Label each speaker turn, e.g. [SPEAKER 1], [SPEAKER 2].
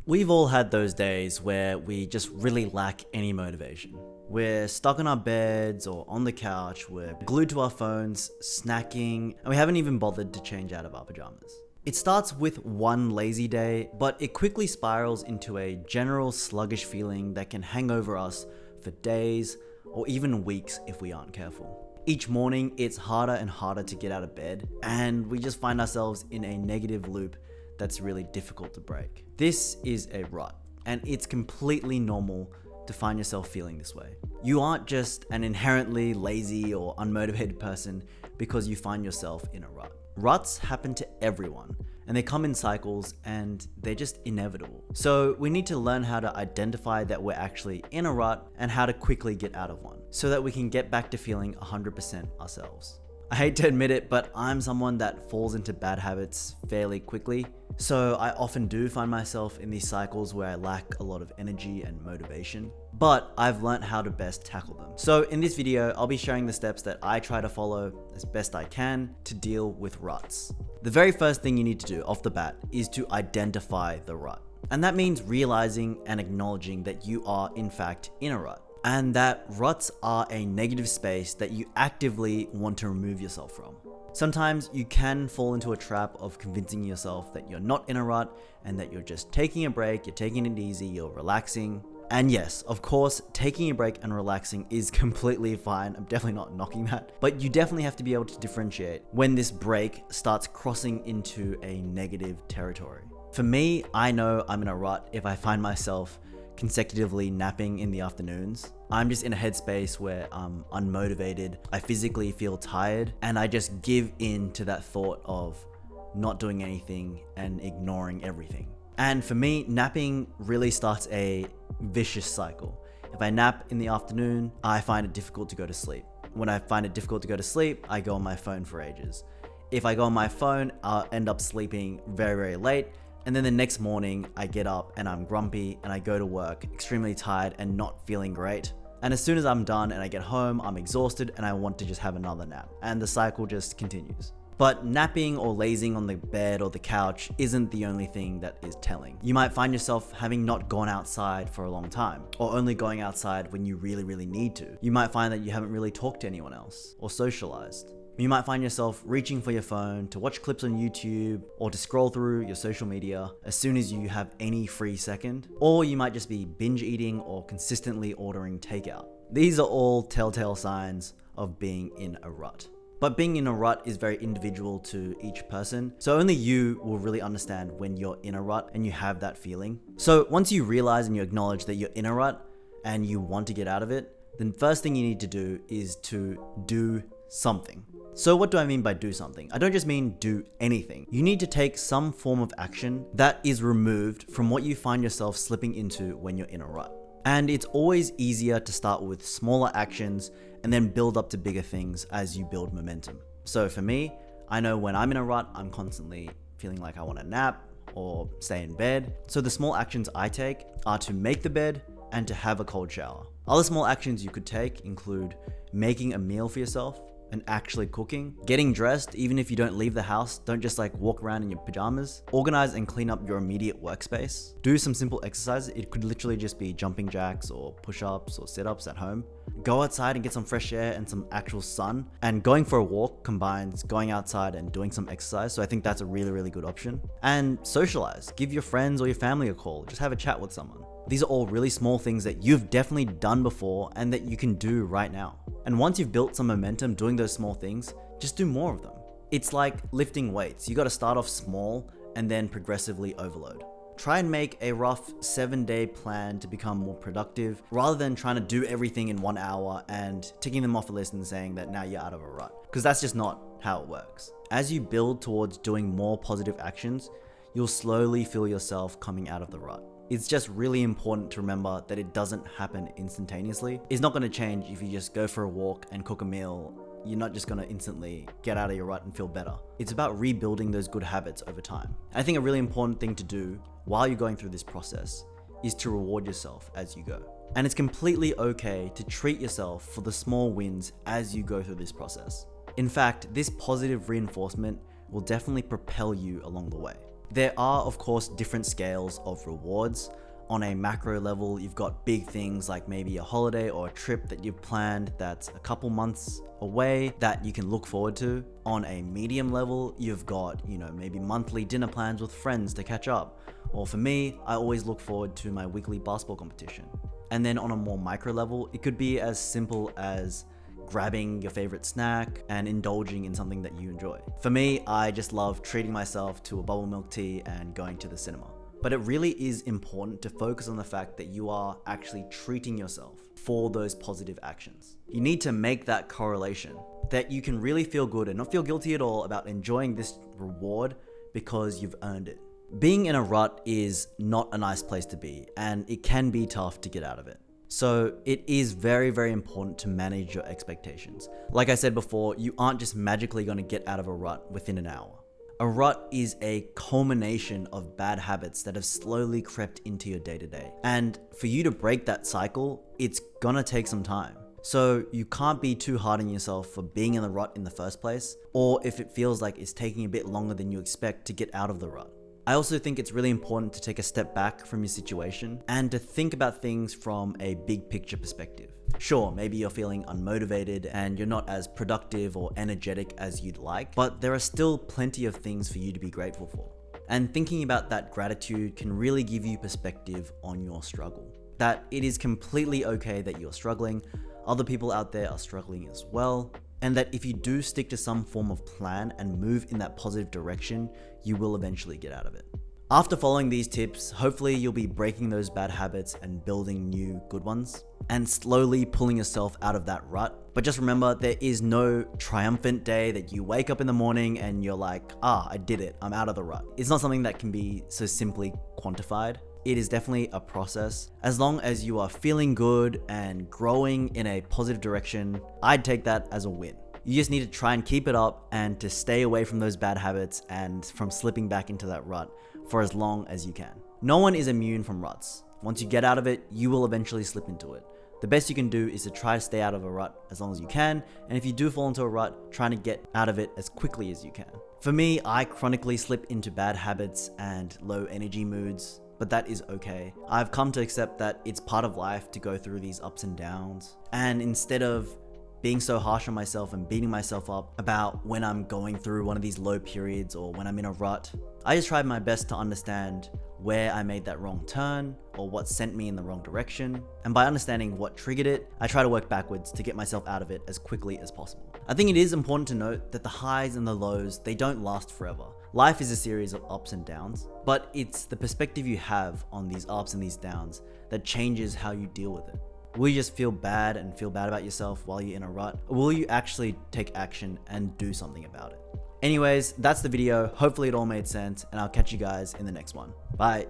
[SPEAKER 1] We've all had those days where we just really lack any motivation. We're stuck in our beds or on the couch, we're glued to our phones, snacking, and we haven't even bothered to change out of our pajamas. It starts with one lazy day, but it quickly spirals into a general sluggish feeling that can hang over us for days or even weeks if we aren't careful. Each morning, it's harder and harder to get out of bed, and we just find ourselves in a negative loop that's really difficult to break. This is a rut, and it's completely normal to find yourself feeling this way. You aren't just an inherently lazy or unmotivated person because you find yourself in a rut. Ruts happen to everyone, and they come in cycles, and they're just inevitable. So we need to learn how to identify that we're actually in a rut and how to quickly get out of one so that we can get back to feeling 100% ourselves. I hate to admit it, but I'm someone that falls into bad habits fairly quickly. So I often do find myself in these cycles where I lack a lot of energy and motivation, but I've learned how to best tackle them. So in this video, I'll be sharing the steps that I try to follow as best I can to deal with ruts. The very first thing you need to do off the bat is to identify the rut. And that means realizing and acknowledging that you are in fact in a rut, and that ruts are a negative space that you actively want to remove yourself from. Sometimes you can fall into a trap of convincing yourself that you're not in a rut and that you're just taking a break, you're taking it easy, you're relaxing. And yes, of course, taking a break and relaxing is completely fine. I'm definitely not knocking that, but you definitely have to be able to differentiate when this break starts crossing into a negative territory. For me, I know I'm in a rut if I find myself consecutively napping in the afternoons. I'm just in a headspace where I'm unmotivated, I physically feel tired, and I just give in to that thought of not doing anything and ignoring everything. And for me, napping really starts a vicious cycle. If I nap in the afternoon, I find it difficult to go to sleep. When I find it difficult to go to sleep, I go on my phone for ages. If I go on my phone, I'll end up sleeping very, very late. And then the next morning, I get up and I'm grumpy and I go to work extremely tired and not feeling great. And as soon as I'm done and I get home, I'm exhausted and I want to just have another nap. And the cycle just continues. But napping or lazing on the bed or the couch isn't the only thing that is telling. You might find yourself having not gone outside for a long time, or only going outside when you really, really need to. You might find that you haven't really talked to anyone else or socialized. You might find yourself reaching for your phone to watch clips on YouTube or to scroll through your social media as soon as you have any free second. Or you might just be binge eating or consistently ordering takeout. These are all telltale signs of being in a rut. But being in a rut is very individual to each person, so only you will really understand when you're in a rut and you have that feeling. So once you realize and you acknowledge that you're in a rut and you want to get out of it, then first thing you need to do is to do something. So what do I mean by do something? I don't just mean do anything. You need to take some form of action that is removed from what you find yourself slipping into when you're in a rut. And it's always easier to start with smaller actions and then build up to bigger things as you build momentum. So for me, I know when I'm in a rut, I'm constantly feeling like I want to nap or stay in bed. So the small actions I take are to make the bed and to have a cold shower. Other small actions you could take include making a meal for yourself and actually cooking, getting dressed even if you don't leave the house, don't just like walk around in your pajamas, organize and clean up your immediate workspace, do some simple exercises. It could literally just be jumping jacks or push-ups or sit-ups at home. Go outside and get some fresh air and some actual sun, and going for a walk combines going outside and doing some exercise. So I think that's a really, really good option. And socialize, give your friends or your family a call, just have a chat with someone. These are all really small things that you've definitely done before and that you can do right now. And once you've built some momentum doing those small things, just do more of them. It's like lifting weights. You got to start off small and then progressively overload. Try and make a rough 7-day plan to become more productive rather than trying to do everything in 1 hour and ticking them off the list and saying that now you're out of a rut, because that's just not how it works. As you build towards doing more positive actions, you'll slowly feel yourself coming out of the rut. It's just really important to remember that it doesn't happen instantaneously. It's not going to change if you just go for a walk and cook a meal. You're not just going to instantly get out of your rut and feel better. It's about rebuilding those good habits over time. I think a really important thing to do while you're going through this process is to reward yourself as you go. And it's completely okay to treat yourself for the small wins as you go through this process. In fact, this positive reinforcement will definitely propel you along the way. There are, of course, different scales of rewards. On a macro level, you've got big things like maybe a holiday or a trip that you've planned that's a couple months away that you can look forward to. On a medium level, you've got, maybe monthly dinner plans with friends to catch up. Or for me, I always look forward to my weekly basketball competition. And then on a more micro level, it could be as simple as grabbing your favorite snack and indulging in something that you enjoy. For me, I just love treating myself to a bubble milk tea and going to the cinema. But it really is important to focus on the fact that you are actually treating yourself for those positive actions. You need to make that correlation that you can really feel good and not feel guilty at all about enjoying this reward because you've earned it. Being in a rut is not a nice place to be, and it can be tough to get out of it. So it is very, very important to manage your expectations. Like I said before, you aren't just magically going to get out of a rut within an hour. A rut is a culmination of bad habits that have slowly crept into your day-to-day. And for you to break that cycle, it's gonna take some time. So you can't be too hard on yourself for being in the rut in the first place, or if it feels like it's taking a bit longer than you expect to get out of the rut. I also think it's really important to take a step back from your situation and to think about things from a big picture perspective. Sure, maybe you're feeling unmotivated and you're not as productive or energetic as you'd like, but there are still plenty of things for you to be grateful for. And thinking about that gratitude can really give you perspective on your struggle. That it is completely okay that you're struggling, other people out there are struggling as well, and that if you do stick to some form of plan and move in that positive direction, you will eventually get out of it. After following these tips, hopefully you'll be breaking those bad habits and building new good ones, and slowly pulling yourself out of that rut. But just remember, there is no triumphant day that you wake up in the morning and you're like, I did it, I'm out of the rut. It's not something that can be so simply quantified. It is definitely a process. As long as you are feeling good and growing in a positive direction, I'd take that as a win. You just need to try and keep it up and to stay away from those bad habits and from slipping back into that rut for as long as you can. No one is immune from ruts. Once you get out of it, you will eventually slip into it. The best you can do is to try to stay out of a rut as long as you can, and if you do fall into a rut, trying to get out of it as quickly as you can. For me, I chronically slip into bad habits and low energy moods, but that is okay. I've come to accept that it's part of life to go through these ups and downs, and instead of being so harsh on myself and beating myself up about when I'm going through one of these low periods or when I'm in a rut, I just tried my best to understand where I made that wrong turn or what sent me in the wrong direction. And by understanding what triggered it, I try to work backwards to get myself out of it as quickly as possible. I think it is important to note that the highs and the lows, they don't last forever. Life is a series of ups and downs, but it's the perspective you have on these ups and these downs that changes how you deal with it. Will you just feel bad about yourself while you're in a rut? Or will you actually take action and do something about it? Anyways, that's the video. Hopefully it all made sense, and I'll catch you guys in the next one. Bye.